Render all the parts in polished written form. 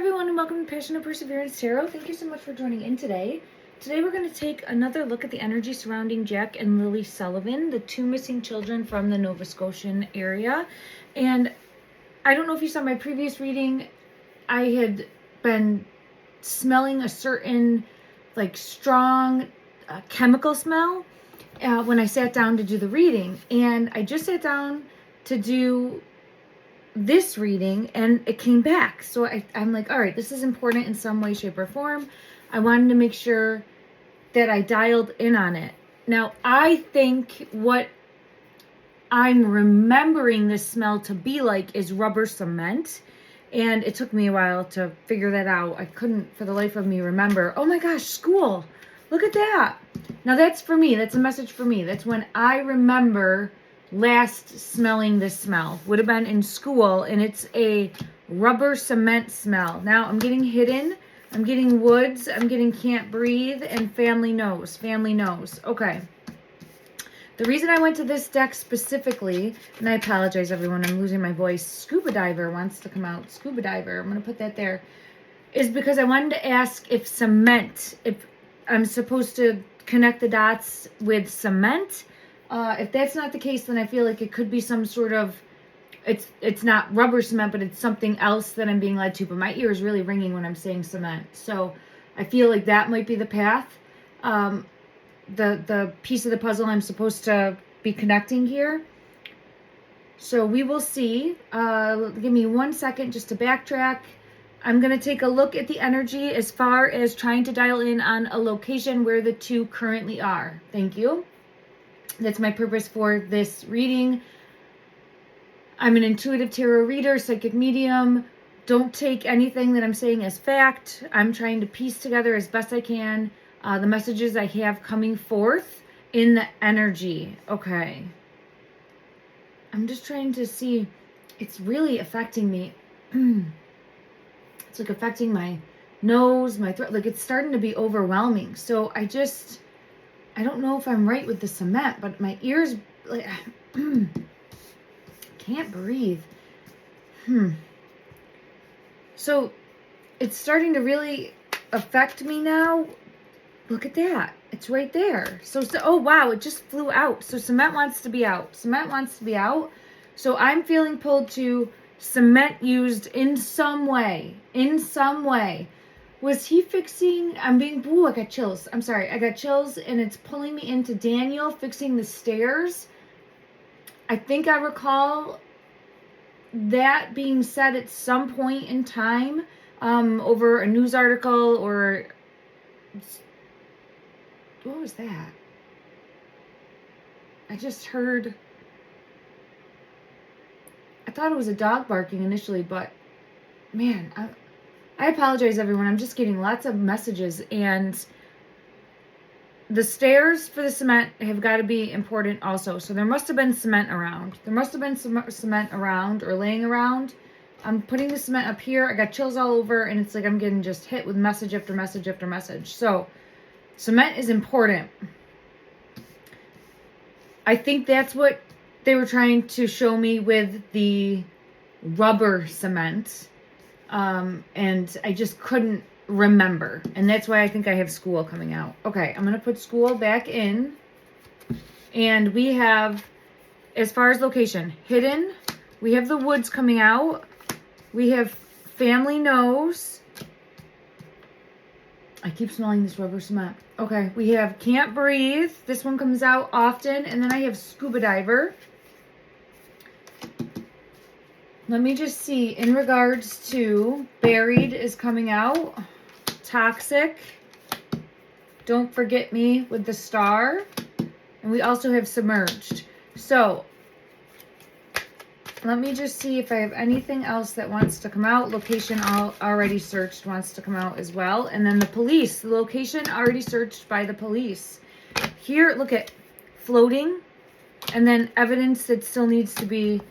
everyone, and welcome to Passion of Perseverance Tarot. Thank you so much for joining in today. Today we're going to take another look at the energy surrounding Jack and Lily Sullivan, the two missing children from the Nova Scotian area. And I don't know if you saw my previous reading, I had been smelling a certain strong chemical smell when I sat down to do the reading. And I just sat down to do this reading and it came back. So I'm like, all right, this is important in some way, shape, or form. I wanted to make sure that I dialed in on it. Now, I think what I'm remembering this smell to be like is rubber cement. And it took me a while to figure that out. I couldn't for the life of me remember. Oh my gosh, school. Look at that. Now that's for me. That's a message for me. That's when I remember last smelling this smell. Would have been in school, and it's a rubber cement smell. Now I'm getting hidden. I'm getting woods. I'm getting can't breathe and family knows. Family knows. Okay. The reason I went to this deck specifically, and I apologize everyone, I'm losing my voice. Scuba diver wants to come out. Scuba diver. I'm going to put that there. Is because I wanted to ask if cement, if I'm supposed to connect the dots with cement. If that's not the case, then I feel like it could be some sort of, it's not rubber cement, but it's something else that I'm being led to. But my ear is really ringing when I'm saying cement. So I feel like that might be the path. The piece of the puzzle I'm supposed to be connecting here. So we will see. Give me 1 second just to backtrack. I'm going to take a look at the energy as far as trying to dial in on a location where the two currently are. Thank you. That's my purpose for this reading. I'm an intuitive tarot reader, psychic medium. Don't take anything that I'm saying as fact. I'm trying to piece together as best I can the messages I have coming forth in the energy. Okay. I'm just trying to see. It's really affecting me. It's like affecting my nose, my throat. Like it's starting to be overwhelming. So I don't know if I'm right with the cement, but my ears, like, can't breathe. So it's starting to really affect me now. Look at that. It's right there. So, oh wow, it just flew out. So cement wants to be out. Cement wants to be out. So I'm feeling pulled to cement used in some way. In some way. Was he fixing, I got chills. I'm sorry, I got chills and it's pulling me into Daniel fixing the stairs. I think I recall that being said at some point in time over a news article or, what was that? I just heard, I thought it was a dog barking initially, but man, I apologize, everyone. I'm just getting lots of messages, and the stairs for the cement have got to be important also. So there must have been cement around. There must have been some cement around or laying around. I'm putting the cement up here. I got chills all over, and it's like I'm getting just hit with message after message after message. So cement is important. I think that's what they were trying to show me with the rubber cement. And I just couldn't remember. And that's why I think I have school coming out. Okay, I'm going to put school back in. And we have, as far as location, hidden. We have the woods coming out. We have family knows. I keep smelling this rubber cement. Okay, we have can't breathe. This one comes out often. And then I have scuba diver. Let me just see, in regards to buried is coming out, toxic, don't forget me with the star, and we also have submerged. So let me just see if I have anything else that wants to come out. Location already searched wants to come out as well. And then the police, the location already searched by the police. Here, look at floating, and then evidence that still needs to be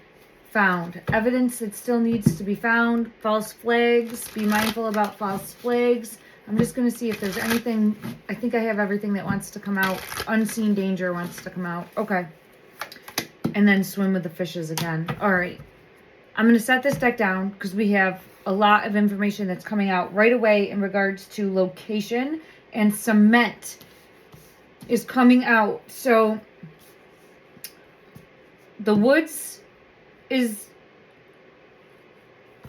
found. Evidence that still needs to be found. False flags. Be mindful about false flags. I'm just going to see if there's anything. I think I have everything that wants to come out. Unseen danger wants to come out. Okay. And then swim with the fishes again. All right. I'm going to set this deck down because we have a lot of information that's coming out right away in regards to location, and cement is coming out. So the woods is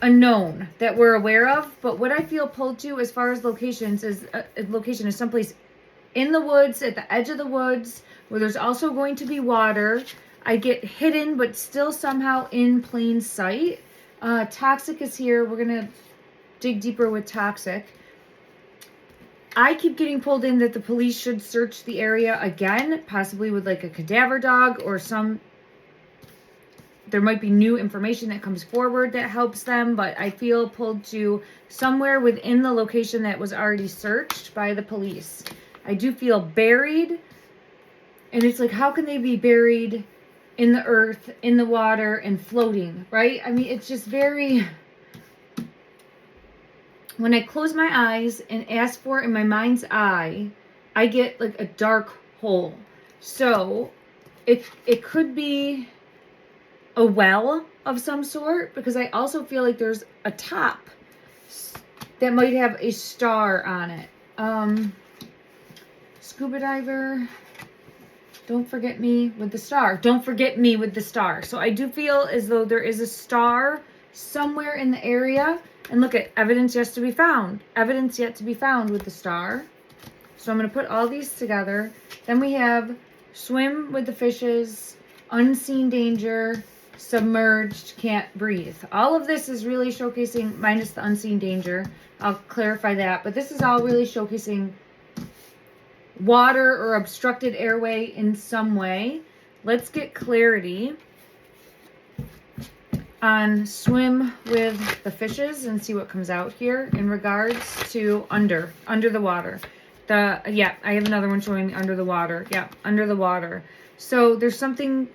a known that we're aware of, but what I feel pulled to as far as locations is location is someplace in the woods, at the edge of the woods, where there's also going to be water. I get hidden, but still somehow in plain sight. Toxic is here. We're going to dig deeper with toxic. I keep getting pulled in that the police should search the area again, possibly with like a cadaver dog or there might be new information that comes forward that helps them, but I feel pulled to somewhere within the location that was already searched by the police. I do feel buried, and it's like, how can they be buried in the earth, in the water, and floating, right? I mean, it's just very... When I close my eyes and ask for it in my mind's eye, I get like a dark hole. So it could be a well of some sort, because I also feel like there's a top that might have a star on it. Scuba diver, don't forget me with the star. Don't forget me with the star. So I do feel as though there is a star somewhere in the area. And look at evidence yet to be found. Evidence yet to be found with the star. So I'm going to put all these together. Then we have swim with the fishes, unseen danger, submerged, can't breathe. All of this is really showcasing, minus the unseen danger. I'll clarify that. But this is all really showcasing water or obstructed airway in some way. Let's get clarity on swim with the fishes and see what comes out here in regards to under the water. I have another one showing me under the water. Yeah, under the water. So there's something,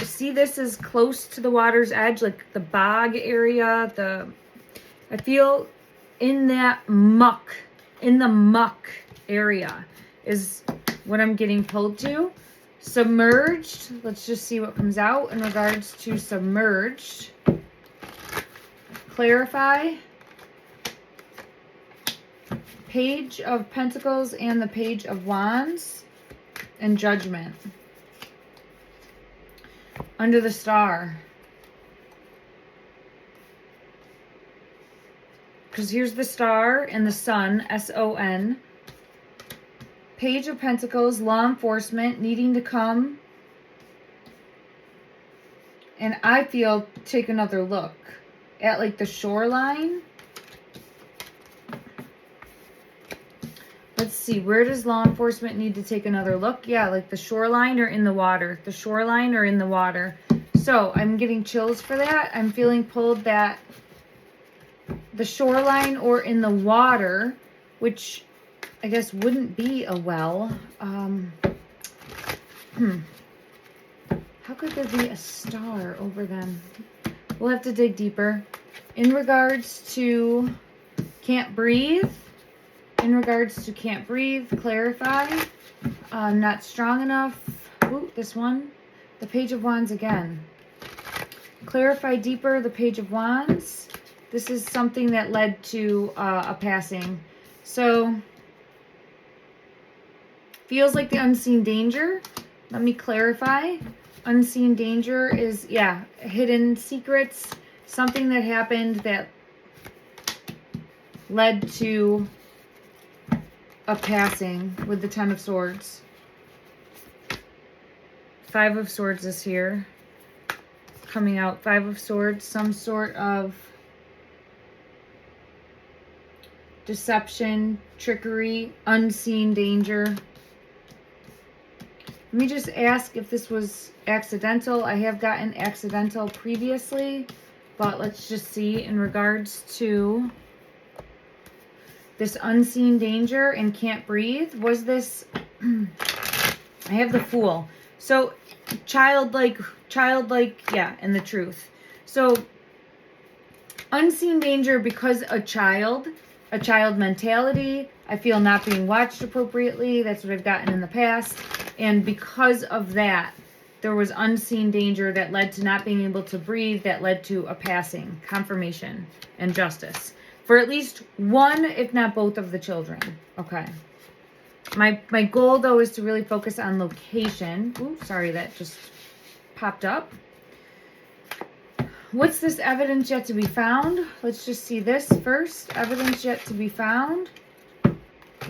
see, this is close to the water's edge, like the bog area. I feel in that muck, in the muck area is what I'm getting pulled to. Submerged, let's just see what comes out in regards to submerged. Clarify. Page of Pentacles and the Page of Wands. And Judgment. Under the star. Because here's the star and the sun, S-O-N. Page of Pentacles, law enforcement needing to come. And I feel take another look at like the shoreline. Let's see, where does law enforcement need to take another look? Yeah, like the shoreline or in the water. The shoreline or in the water. So I'm getting chills for that. I'm feeling pulled that the shoreline or in the water, which I guess wouldn't be a well. How could there be a star over them? We'll have to dig deeper. In regards to can't breathe. In regards to can't breathe, clarify. Not strong enough. Ooh, this one. The Page of Wands again. Clarify deeper, the Page of Wands. This is something that led to a passing. So, feels like the unseen danger. Let me clarify. Unseen danger is, yeah, hidden secrets. Something that happened that led to a passing with the Ten of Swords. Five of Swords is here. Coming out. Five of Swords. Some sort of deception, trickery, unseen danger. Let me just ask if this was accidental. I have gotten accidental previously, but let's just see in regards to this unseen danger and can't breathe. Was this, I have the Fool. So childlike, yeah, and the Truth. So unseen danger because a child mentality. I feel not being watched appropriately. That's what I've gotten in the past. And because of that, there was unseen danger that led to not being able to breathe, that led to a passing, confirmation, and justice. For at least one, if not both of the children. Okay. My goal, though, is to really focus on location. Ooh, sorry, that just popped up. What's this evidence yet to be found? Let's just see this first. Evidence yet to be found.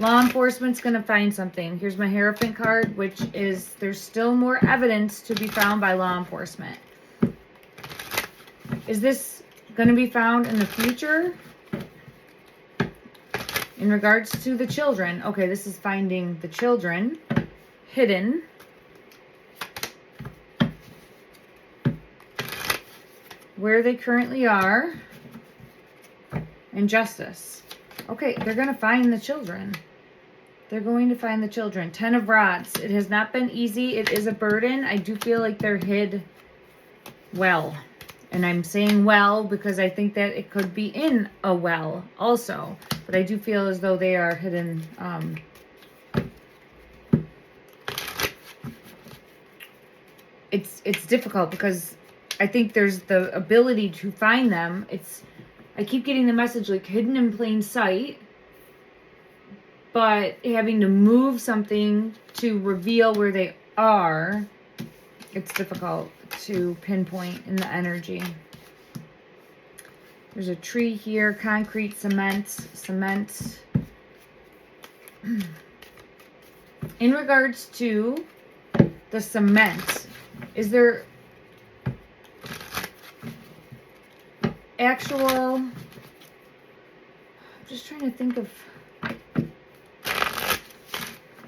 Law enforcement's going to find something. Here's my Hierophant card, which is there's still more evidence to be found by law enforcement. Is this going to be found in the future? In regards to the children. Okay, this is finding the children hidden. Where they currently are. And justice. Okay, they're going to find the children. They're going to find the children. 10 of Rods. It has not been easy. It is a burden. I do feel like they're hid well. And I'm saying well because I think that it could be in a well also. But I do feel as though they are hidden. It's difficult because I think there's the ability to find them. I keep getting the message like hidden in plain sight. But having to move something to reveal where they are, it's difficult to pinpoint in the energy. There's a tree here, concrete, cement. In regards to the cement, is there actual, I'm just trying to think of,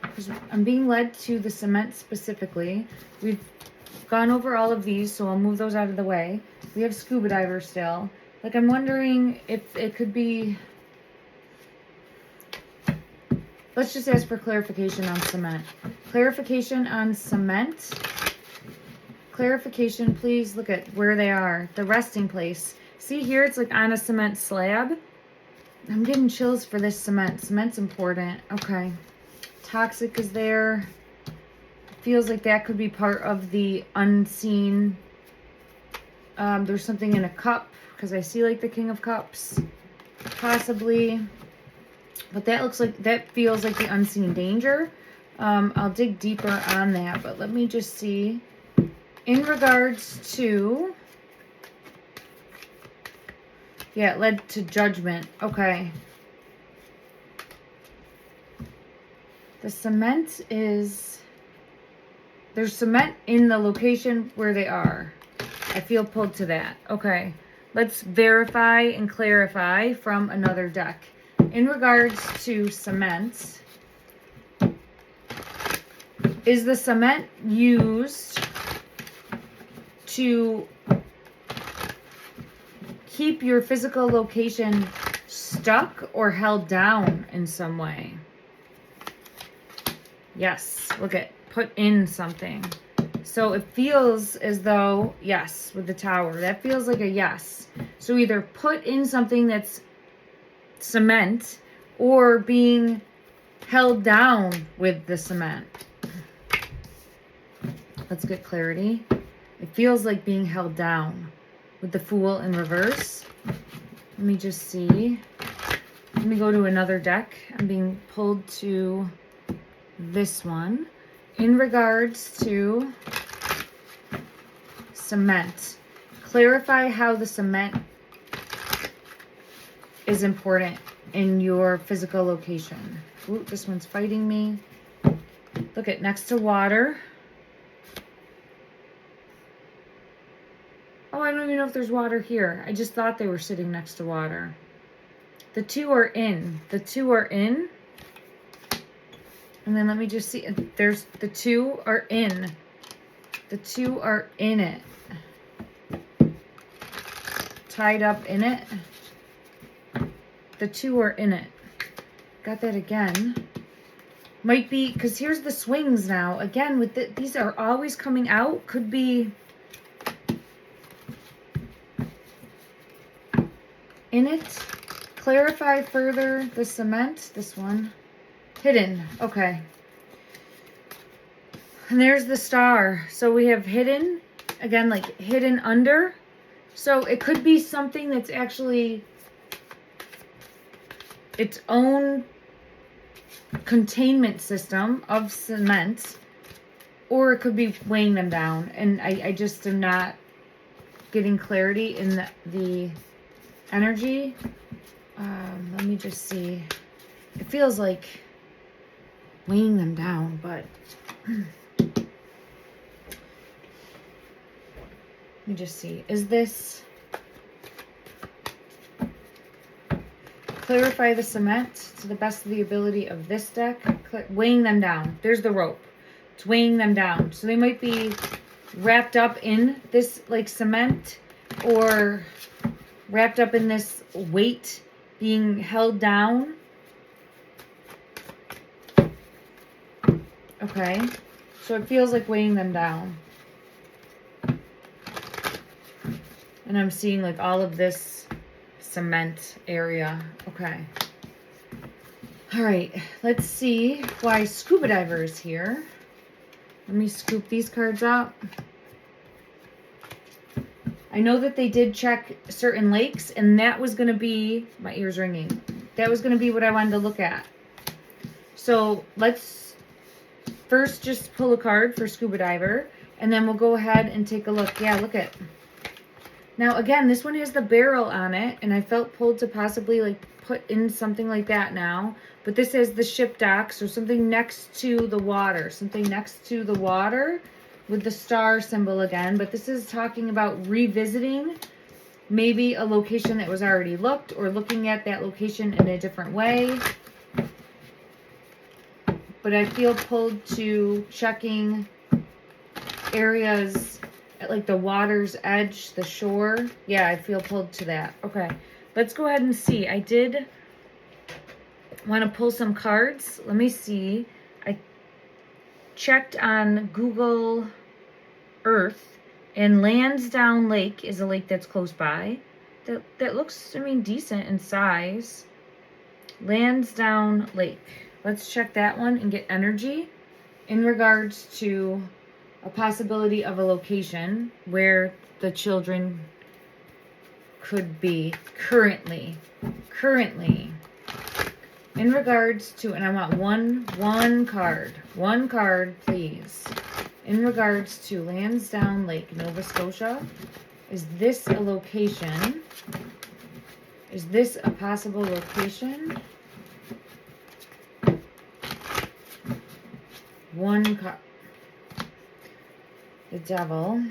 because I'm being led to the cement specifically. We've gone over all of these, so I'll move those out of the way. We have scuba diver still. Like, I'm wondering if it could be... Let's just ask for clarification on cement. Clarification on cement. Clarification, please. Look at where they are. The resting place. See here, it's like on a cement slab. I'm getting chills for this cement. Cement's important. Okay. Toxic is there. Feels like that could be part of the unseen. There's something in a cup because I see like the King of Cups, possibly. But that looks like, that feels like the unseen danger. I'll dig deeper on that, but let me just see. In regards to, yeah, it led to judgment. Okay. The cement is, there's cement in the location where they are. I feel pulled to that. Okay. Let's verify and clarify from another deck. In regards to cement, is the cement used to keep your physical location stuck or held down in some way? Yes, look at put in something. So it feels as though, yes, with the tower, that feels like a yes. So either put in something that's cement or being held down with the cement. Let's get clarity. It feels like being held down with the Fool in reverse. Let me just see. Let me go to another deck. I'm being pulled to this one. In regards to cement, clarify how the cement is important in your physical location. Ooh, this one's fighting me. Look at next to water. Oh, I don't even know if there's water here. I just thought they were sitting next to water. The two are in. The two are in. And then let me just see. There's the two are in. The two are in it. Tied up in it. The two are in it. Got that again. Might be, because here's the swings now. Again, with these are always coming out. Could be in it. Clarify further the cement. This one. Hidden. Okay. And there's the star. So we have hidden, again, like hidden under. So it could be something that's actually its own containment system of cement, or it could be weighing them down. And I just am not getting clarity in the energy. Let me just see. It feels like weighing them down, but let me just see. Is this clarify the cement to the best of the ability of this deck? Weighing them down. There's the rope. It's weighing them down. So they might be wrapped up in this like cement, or wrapped up in this weight being held down. Okay. So it feels like weighing them down. And I'm seeing like all of this cement area. Okay. All right. Let's see why Scuba Diver is here. Let me scoop these cards out. I know that they did check certain lakes, and that was going to be, my ear's ringing. That was going to be what I wanted to look at. So let's first just pull a card for Scuba Diver, and then we'll go ahead and take a look. Yeah, look at. Now, again, this one has the barrel on it, and I felt pulled to possibly like put in something like that now. But this is the ship dock, so something next to the water. Something next to the water with the star symbol again. But this is talking about revisiting maybe a location that was already looked, or looking at that location in a different way. But I feel pulled to checking areas at like the water's edge, the shore. Yeah, I feel pulled to that. Okay, let's go ahead and see. I did want to pull some cards. Let me see. I checked on Google Earth, and Landsdown Lake is a lake that's close by. That looks, I mean, decent in size. Landsdown Lake. Let's check that one and get energy in regards to a possibility of a location where the children could be currently. In regards to, and I want one card, please. In regards to Landsdown Lake, Nova Scotia, is this a location? Is this a possible location? One card. The Devil.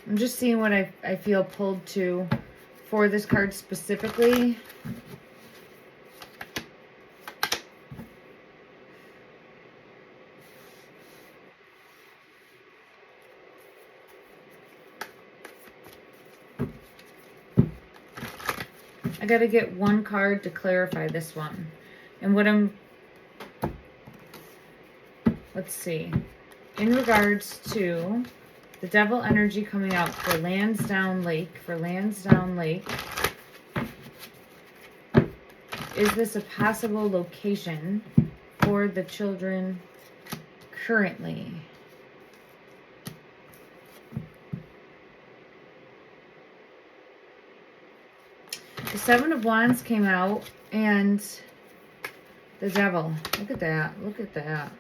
I'm just seeing what I feel pulled to for this card specifically. I got to get one card to clarify this one. And what let's see. In regards to the devil energy coming out for Landsdown Lake, is this a possible location for the children currently? The Seven of Wands came out, and the Devil. Look at that. Look at that.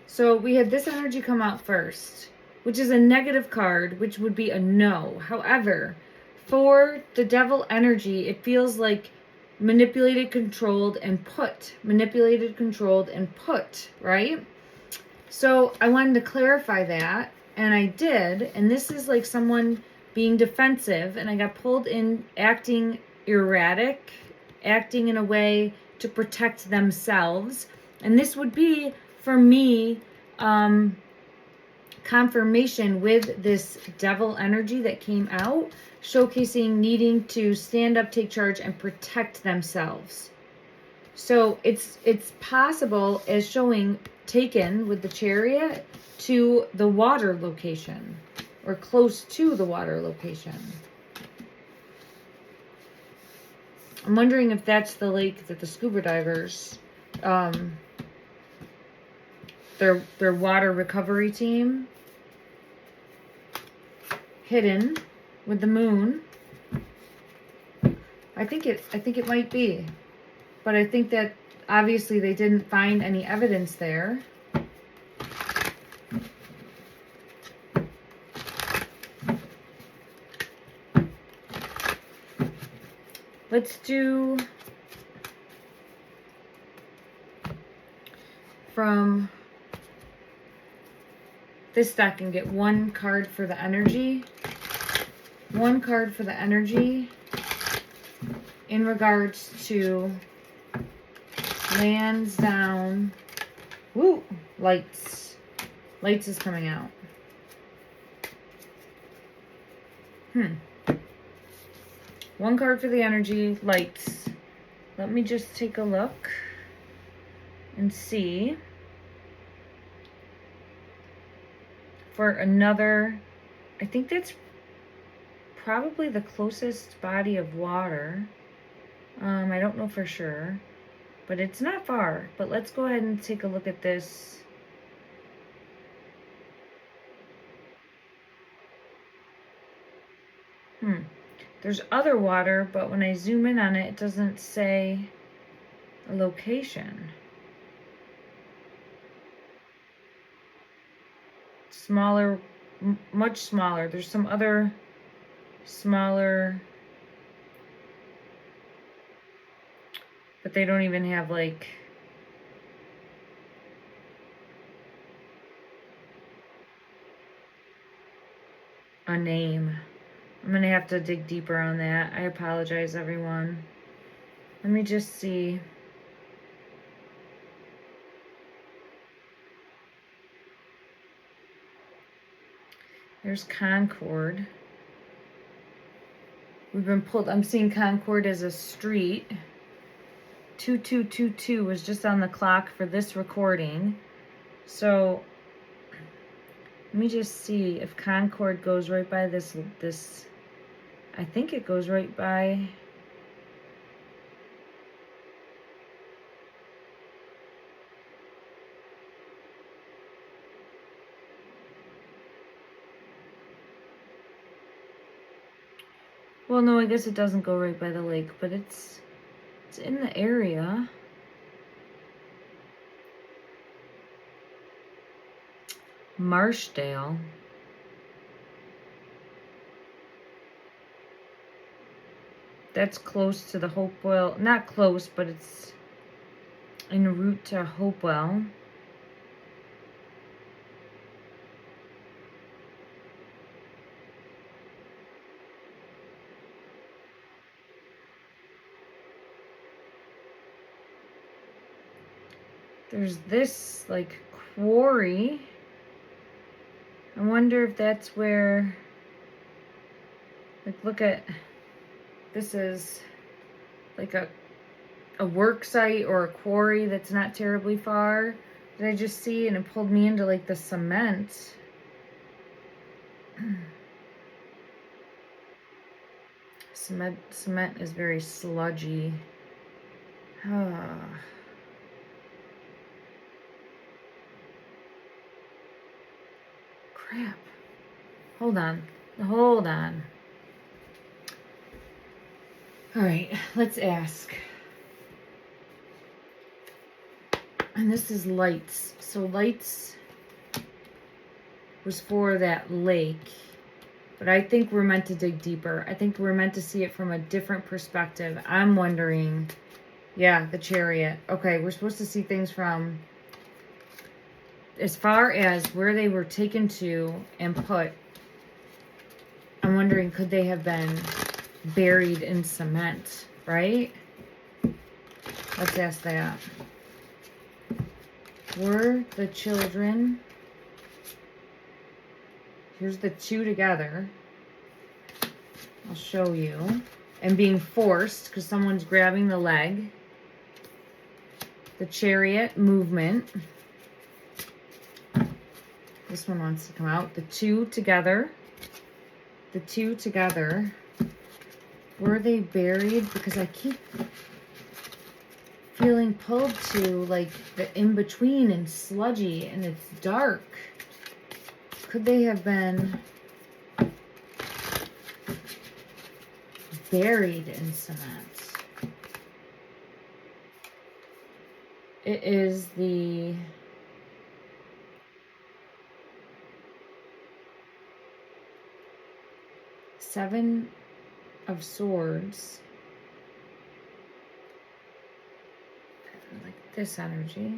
So we had this energy come out first, which is a negative card, which would be a no. However, for the Devil energy, it feels like manipulated, controlled, and put. Manipulated, controlled, and put, right? So I wanted to clarify that, and I did. And this is like someone being defensive, and I got pulled in acting erratic, acting in a way to protect themselves. And this would be, for me, confirmation with this devil energy that came out, showcasing needing to stand up, take charge, and protect themselves. So it's possible as showing taken with the Chariot to the water location or close to the water location. I'm wondering if that's the lake that the scuba divers, their water recovery team, hidden with the moon. I think it might be, but I think that obviously they didn't find any evidence there. Let's do from this deck and get one card for the energy. One card for the energy in regards to Landsdown. Woo! Lights. Lights is coming out. One card for the energy, lights. Let me just take a look and see for another. I think that's probably the closest body of water. I don't know for sure, but it's not far. But let's go ahead and take a look at this. There's other water, but when I zoom in on it, it doesn't say a location. Smaller, much smaller. There's some other smaller, but they don't even have like a name. I'm gonna have to dig deeper on that. I apologize, everyone. Let me just see. There's Concord. We've been pulled. I'm seeing Concord as a street. 2222 was just on the clock for this recording. So let me just see if Concord goes right by this. I think it goes right by. Well, no, I guess it doesn't go right by the lake, but it's in the area. Marshdale. That's close to the Hopewell. Not close, but it's en route to Hopewell. There's this, like, quarry. I wonder if that's where, like, look at, this is like a work site or a quarry that's not terribly far. Did I just see? And it pulled me into, like, the cement. Cement is very sludgy. Crap. Hold on. All right, let's ask. And this is lights. So lights was for that lake. But I think we're meant to dig deeper. I think we're meant to see it from a different perspective. I'm wondering, yeah, the Chariot. Okay, we're supposed to see things from as far as where they were taken to and put. I'm wondering, could they have been buried in cement, right? Let's ask that. Were the children Here's the two together. I'll show you. And being forced because someone's grabbing the leg. The Chariot, movement. This one wants to come out. The two together. The two together. Were they buried? Because I keep feeling pulled to like the in-between and sludgy and it's dark. Could they have been buried in cement? It is the Seven of Swords. Like this energy.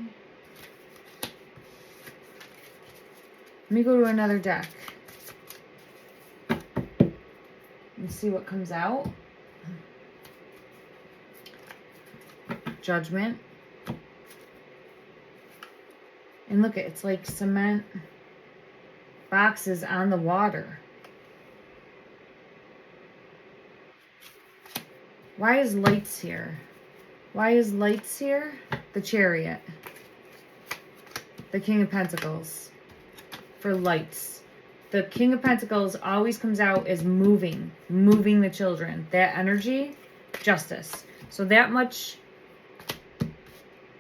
Let me go to another deck and see what comes out. Judgment. And look, it's like cement boxes on the water. Why is lights here? Why is lights here? The Chariot. The King of Pentacles. For lights. The King of Pentacles always comes out as moving. Moving the children. That energy, justice. So that much,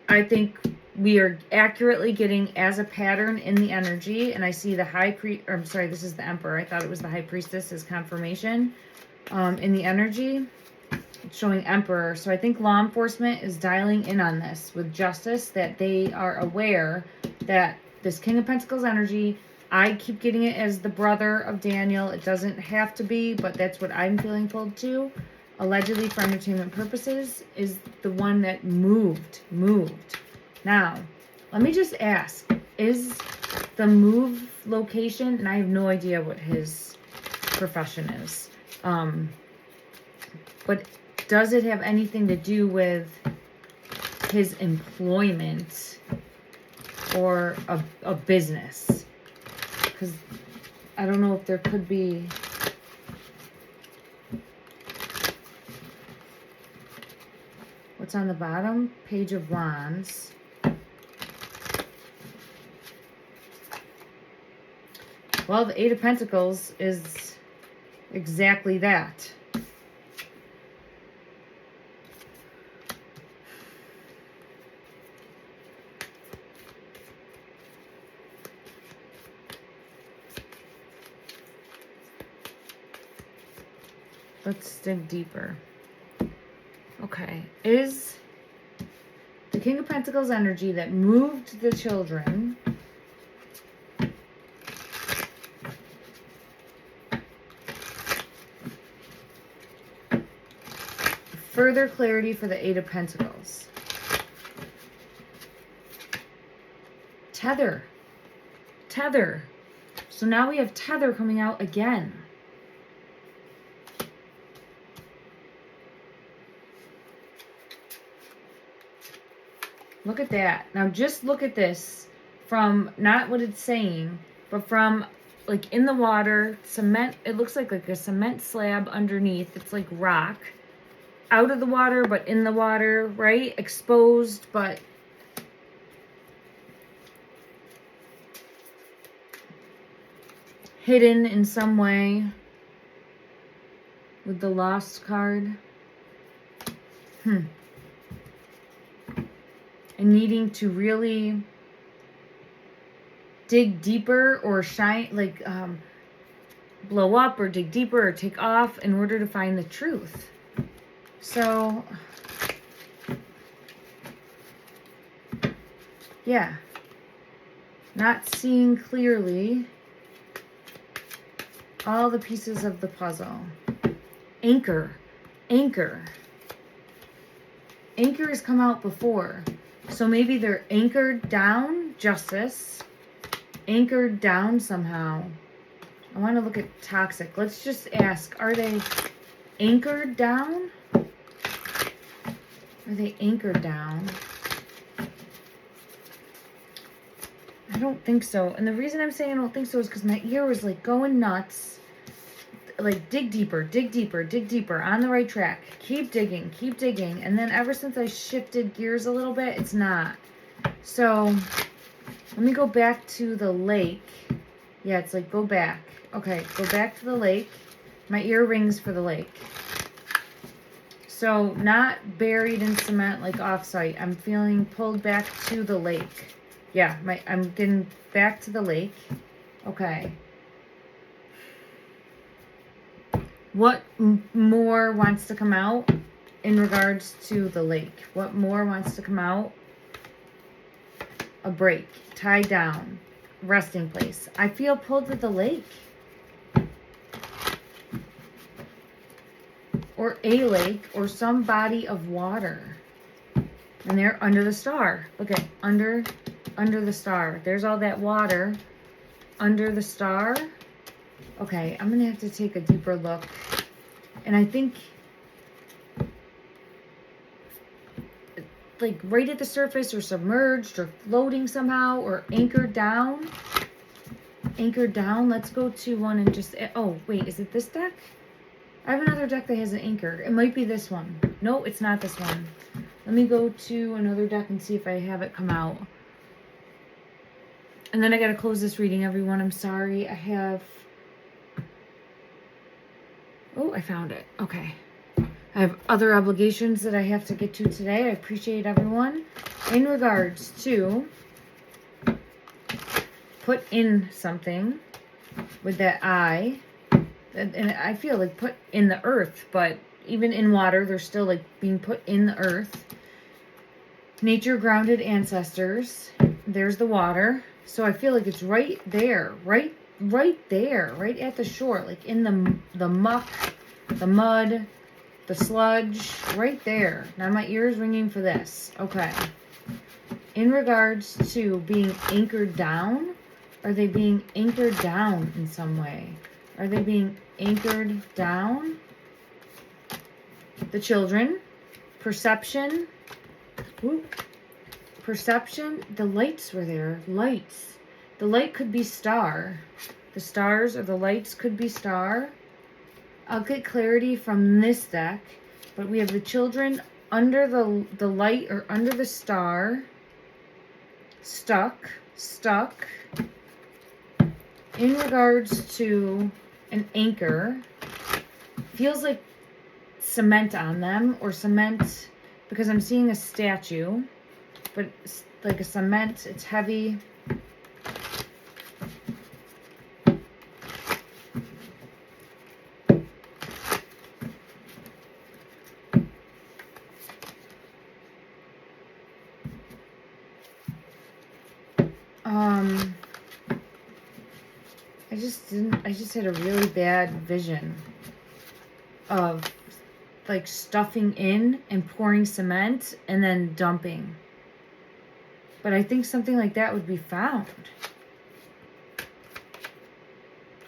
I think we are accurately getting as a pattern in the energy. And I see the High Priest, or I'm sorry, this is the Emperor. I thought it was the High Priestess as confirmation. In the energy. Showing Emperor. So I think law enforcement is dialing in on this with justice, that they are aware that this King of Pentacles energy, I keep getting it as the brother of Daniel. It doesn't have to be, but that's what I'm feeling pulled to. Allegedly for entertainment purposes, is the one that moved. Now, let me just ask, is the move location, and I have no idea what his profession is, but does it have anything to do with his employment or a business? Because I don't know if there could be... What's on the bottom? Page of Wands. Well, the Eight of Pentacles is exactly that. Let's dig deeper. Okay. Is the King of Pentacles energy that moved the children further clarity for the Eight of Pentacles? Tether. Tether. So now we have tether coming out again. Look at that. Now just look at this from not what it's saying, but from like in the water, cement. It looks like a cement slab underneath. It's like rock. Out of the water, but in the water, right? Exposed, but hidden in some way with the Lost card. And needing to really dig deeper or shine, like blow up or dig deeper or take off in order to find the truth. So, yeah. Not seeing clearly all the pieces of the puzzle. Anchor. Anchor. Anchor has come out before. So maybe they're anchored down, justice, anchored down somehow. I want to look at toxic. Let's just ask, are they anchored down? Are they anchored down? I don't think so. And the reason I'm saying I don't think so is because my ear was like going nuts. Like, dig deeper, dig deeper, dig deeper. On the right track. Keep digging, keep digging. And then ever since I shifted gears a little bit, it's not. So, let me go back to the lake. Yeah, it's like, go back. Okay, go back to the lake. My ear rings for the lake. So, not buried in cement, like off-site. I'm feeling pulled back to the lake. Yeah, I'm getting back to the lake. Okay. What more wants to come out in regards to the lake? What more wants to come out? A break, tie down, resting place. I feel pulled to the lake. Or a lake or some body of water. And they're under the star. Look at under the star. There's all that water under the star. Okay, I'm going to have to take a deeper look. And I think, like, right at the surface or submerged or floating somehow or anchored down. Anchored down. Let's go to one and just, oh, wait, is it this deck? I have another deck that has an anchor. It might be this one. No, it's not this one. Let me go to another deck and see if I have it come out. And then I got to close this reading, everyone. I'm sorry. I have... Oh, I found it. Okay. I have other obligations that I have to get to today. I appreciate everyone. In regards to put in something with that I, and I feel like put in the earth, but even in water, they're still like being put in the earth. Nature grounded ancestors. There's the water. So I feel like it's right there, right there, right at the shore, like in the muck, the mud, the sludge, right there. Now my ear's ringing for this. Okay. In regards to being anchored down, are they being anchored down in some way? Are they being anchored down? The children, perception. Ooh. Perception, the lights were there. Lights. The light could be star. The stars or the lights could be star. I'll get clarity from this deck. But we have the children under the light or under the star. Stuck. In regards to an anchor, feels like cement on them or cement because I'm seeing a statue. But it's like a cement, it's heavy. I just had a really bad vision of like stuffing in and pouring cement and then dumping. But I think something like that would be found.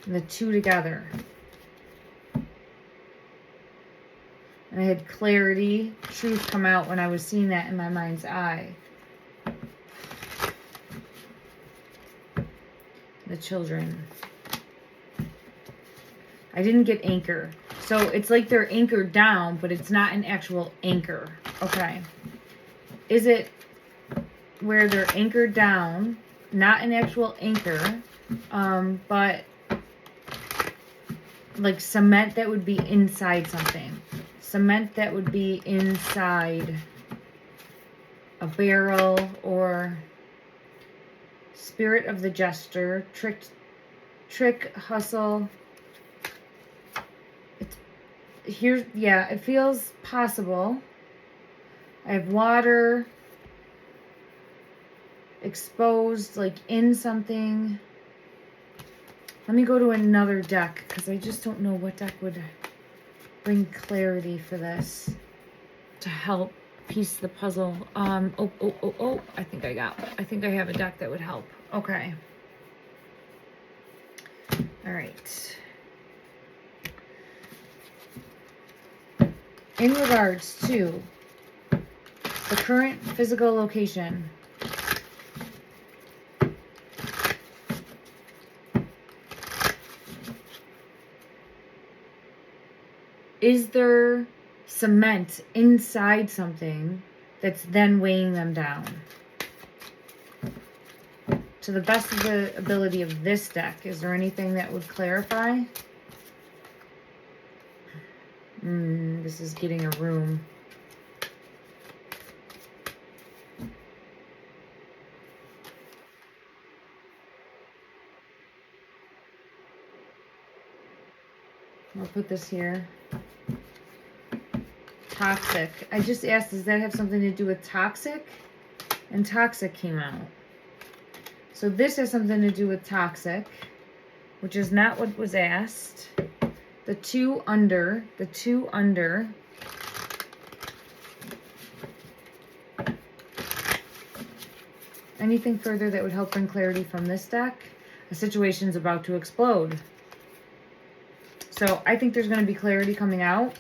The two together. And I had clarity, truth come out when I was seeing that in my mind's eye. The children. I didn't get anchor. So it's like they're anchored down, but it's not an actual anchor. Okay. Is it where they're anchored down, not an actual anchor, but like cement that would be inside something. Cement that would be inside a barrel or spirit of the jester, trick, hustle. Here's, yeah, it feels possible. I have water exposed, like in something. Let me go to another deck because I just don't know what deck would bring clarity for this to help piece the puzzle. Oh, I think I have a deck that would help. Okay. All right. In regards to the current physical location, is there cement inside something that's then weighing them down? To the best of the ability of this deck, is there anything that would clarify? This is getting a room. I'll put this here. Toxic. I just asked, does that have something to do with toxic? And toxic came out. So this has something to do with toxic, which is not what was asked. The two under. Anything further that would help bring clarity from this deck? A situation's about to explode. So I think there's going to be clarity coming out.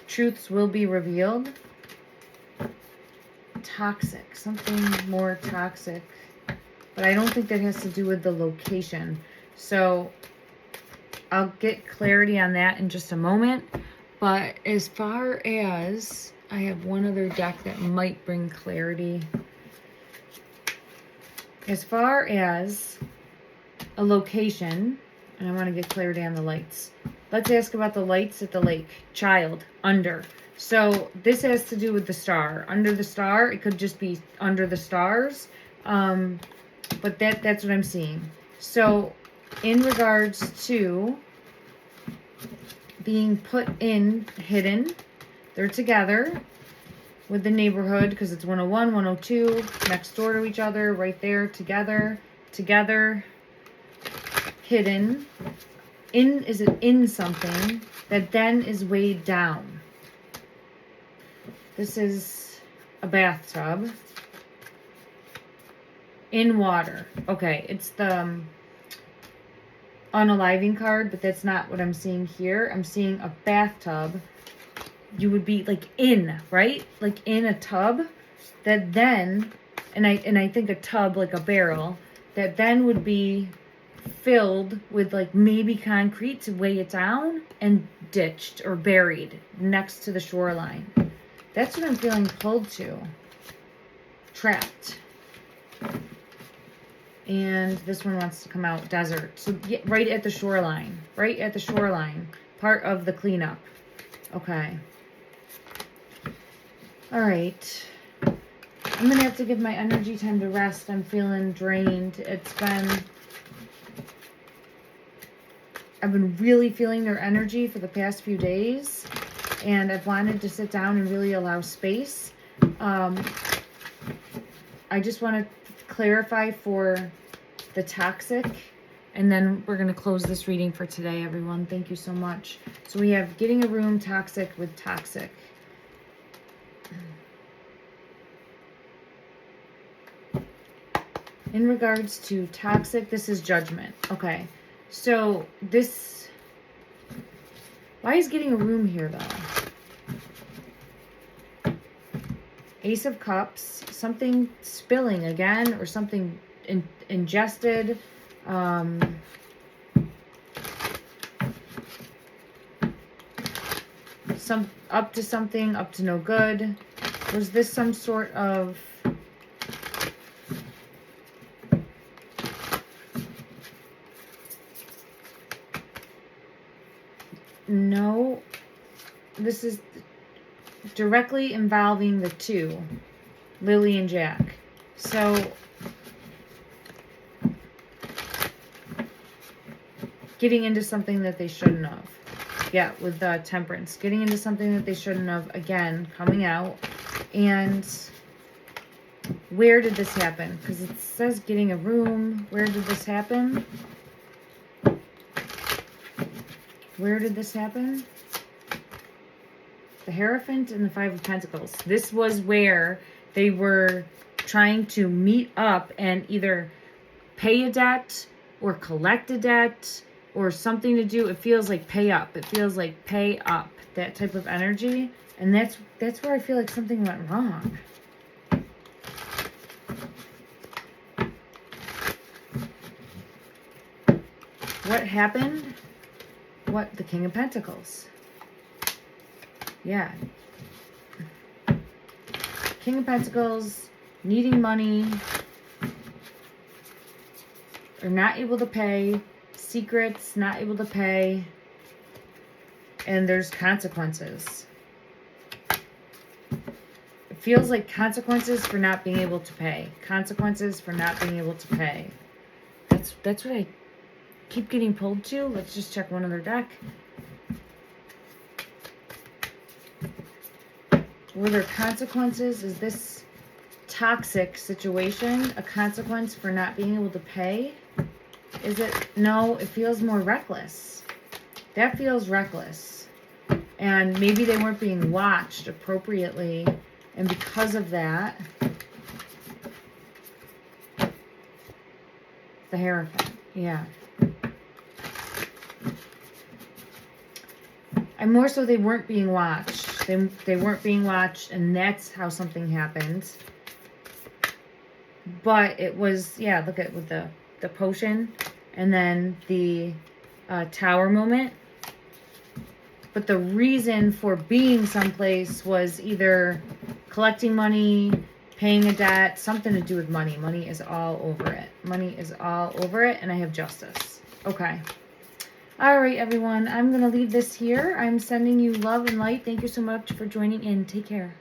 Truths will be revealed. Toxic. Something more toxic. But I don't think that has to do with the location. So I'll get clarity on that in just a moment. But as far as, I have one other deck that might bring clarity. As far as a location, and I want to get clarity on the lights. Let's ask about the lights at the lake. Child, under. So this has to do with the star. Under the star, it could just be under the stars. But that's what I'm seeing. So in regards to being put in, hidden, they're together with the neighborhood because it's 101, 102, next door to each other, right there, together, hidden. Is it in something that then is weighed down? This is a bathtub. In water. Okay, it's the unaliving card, but that's not what I'm seeing here. I'm seeing a bathtub. You would be like in, right? Like in a tub that then, and I think a tub like a barrel, that then would be filled with like maybe concrete to weigh it down and ditched or buried next to the shoreline. That's what I'm feeling pulled to. Trapped. And this one wants to come out desert. So right at the shoreline. Right at the shoreline. Part of the cleanup. Okay. Alright. I'm going to have to give my energy time to rest. I'm feeling drained. I've been really feeling their energy for the past few days. And I've wanted to sit down and really allow space. I just want to clarify for the toxic, and then we're going to close this reading for today, everyone. Thank you so much. So we have getting a room, toxic with toxic. In regards to toxic, this is judgment. Okay, so this, why is getting a room here though? Ace of Cups, something spilling again, or something ingested. Some up to something, up to no good. Was this some sort of no? This is directly involving the two, Lily and Jack. So getting into something that they shouldn't have. Yeah, with the temperance. Getting into something that they shouldn't have, again, coming out. And where did this happen? Because it says getting a room. Where did this happen? Where did this happen? The Hierophant and the Five of Pentacles. This was where they were trying to meet up and either pay a debt or collect a debt or something to do. It feels like pay up. It feels like pay up. That type of energy. And that's where I feel like something went wrong. What happened? What? The King of Pentacles. Yeah. King of Pentacles, needing money, or not able to pay, secrets, not able to pay, and there's consequences. It feels like consequences for not being able to pay. Consequences for not being able to pay. That's what I keep getting pulled to. Let's just check one other deck. Were there consequences? Is this toxic situation a consequence for not being able to pay? Is it? No, it feels more reckless. That feels reckless. And maybe they weren't being watched appropriately. And because of that, the Hierophant. Yeah. And more so they weren't being watched. They weren't being watched, and that's how something happened. But it was, yeah, look at with the potion and then the tower moment. But the reason for being someplace was either collecting money, paying a debt, something to do with money. Money is all over it. Money is all over it, and I have justice. Okay. All right, everyone. I'm going to leave this here. I'm sending you love and light. Thank you so much for joining in. Take care.